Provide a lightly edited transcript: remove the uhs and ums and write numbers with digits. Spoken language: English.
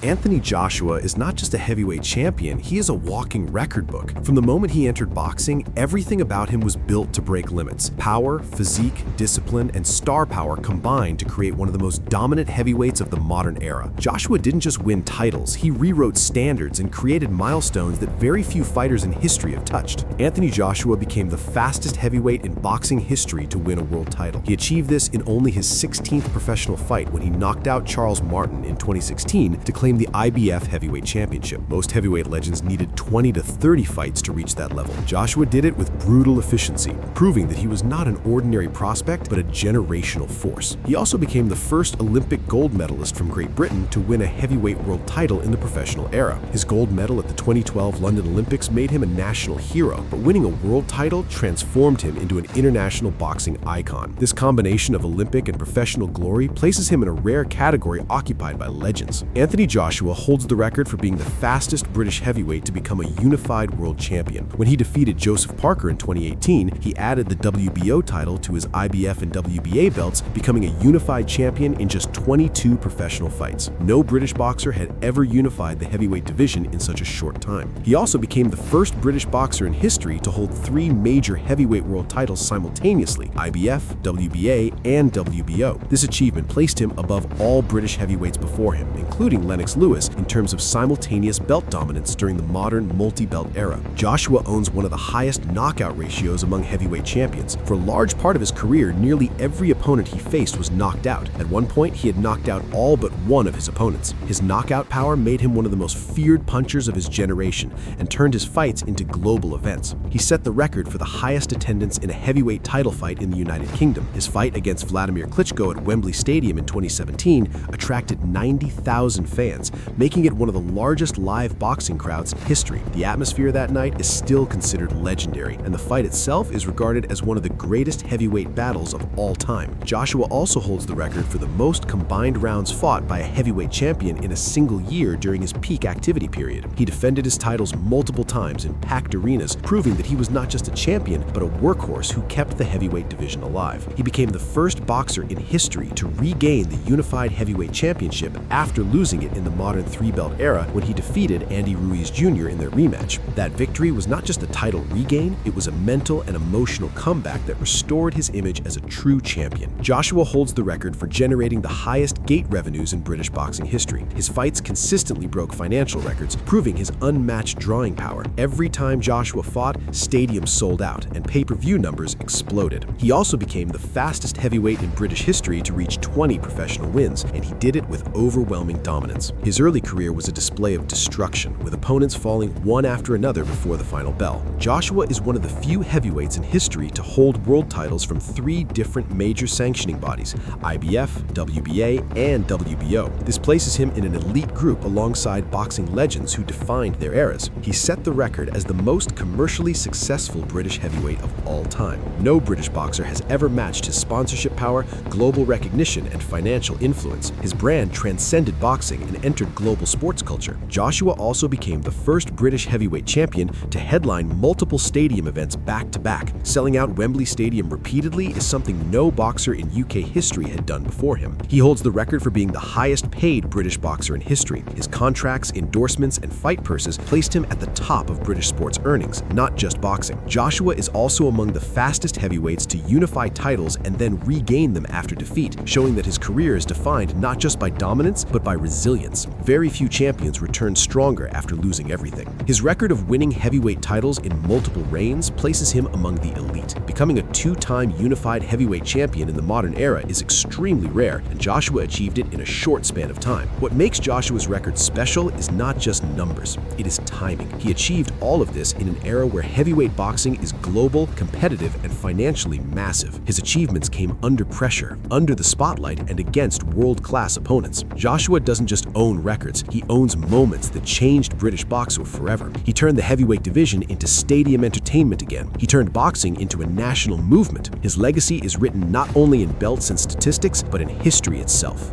Anthony Joshua is not just a heavyweight champion, he is a walking record book. From the moment he entered boxing, everything about him was built to break limits. Power, physique, discipline, and star power combined to create one of the most dominant heavyweights of the modern era. Joshua didn't just win titles, he rewrote standards and created milestones that very few fighters in history have touched. Anthony Joshua became the fastest heavyweight in boxing history to win a world title. He achieved this in only his 16th professional fight when he knocked out Charles Martin in 2016 to claim the IBF Heavyweight Championship. Most heavyweight legends needed 20 to 30 fights to reach that level. Joshua did it with brutal efficiency, proving that he was not an ordinary prospect, but a generational force. He also became the first Olympic gold medalist from Great Britain to win a heavyweight world title in the professional era. His gold medal at the 2012 London Olympics made him a national hero, but winning a world title transformed him into an international boxing icon. This combination of Olympic and professional glory places him in a rare category occupied by legends. Anthony Joshua holds the record for being the fastest British heavyweight to become a unified world champion. When he defeated Joseph Parker in 2018, he added the WBO title to his IBF and WBA belts, becoming a unified champion in just 22 professional fights. No British boxer had ever unified the heavyweight division in such a short time. He also became the first British boxer in history to hold 3 major heavyweight world titles simultaneously: IBF, WBA, and WBO. This achievement placed him above all British heavyweights before him, including Lennox Lewis, in terms of simultaneous belt dominance during the modern multi-belt era. Joshua owns one of the highest knockout ratios among heavyweight champions. For a large part of his career, nearly every opponent he faced was knocked out. At one point, he had knocked out all but one of his opponents. His knockout power made him one of the most feared punchers of his generation and turned his fights into global events. He set the record for the highest attendance in a heavyweight title fight in the United Kingdom. His fight against Vladimir Klitschko at Wembley Stadium in 2017 attracted 90,000 fans, making it one of the largest live boxing crowds in history. The atmosphere that night is still considered legendary, and the fight itself is regarded as one of the greatest heavyweight battles of all time. Joshua also holds the record for the most combined rounds fought by a heavyweight champion in a single year during his peak activity period. He defended his titles multiple times in packed arenas, proving that he was not just a champion, but a workhorse who kept the heavyweight division alive. He became the first boxer in history to regain the unified heavyweight championship after losing it in the modern 3-belt era when he defeated Andy Ruiz Jr. in their rematch. That victory was not just a title regain, it was a mental and emotional comeback that restored his image as a true champion. Joshua holds the record for generating the highest gate revenues in British boxing history. His fights consistently broke financial records, proving his unmatched drawing power. Every time Joshua fought, stadiums sold out and pay-per-view numbers exploded. He also became the fastest heavyweight in British history to reach 20 professional wins, and he did it with overwhelming dominance. His early career was a display of destruction, with opponents falling one after another before the final bell. Joshua is one of the few heavyweights in history to hold world titles from 3 different major sanctioning bodies: IBF, WBA, and WBO. This places him in an elite group alongside boxing legends who defined their eras. He set the record as the most commercially successful British heavyweight of all time. No British boxer has ever matched his sponsorship power, global recognition, and financial influence. His brand transcended boxing and entered global sports culture. Joshua also became the first British heavyweight champion to headline multiple stadium events back-to-back. Selling out Wembley Stadium repeatedly is something no boxer in UK history had done before him. He holds the record for being the highest-paid British boxer in history. His contracts, endorsements, and fight purses placed him at the top of British sports earnings, not just boxing. Joshua is also among the fastest heavyweights to unify titles and then regain them after defeat, showing that his career is defined not just by dominance, but by resilience. Very few champions return stronger after losing everything. His record of winning heavyweight titles in multiple reigns places him among the elite. Becoming a 2-time unified heavyweight champion in the modern era is extremely rare, and Joshua achieved it in a short span of time. What makes Joshua's record special is not just numbers, it is timing. He achieved all of this in an era where heavyweight boxing is global, competitive, and financially massive. His achievements came under pressure, under the spotlight, and against world-class opponents. Joshua doesn't just own records, he owns moments that changed British boxing forever. He turned the heavyweight division into stadium entertainment again. He turned boxing into a national movement. His legacy is written not only in belts and statistics, but in history itself.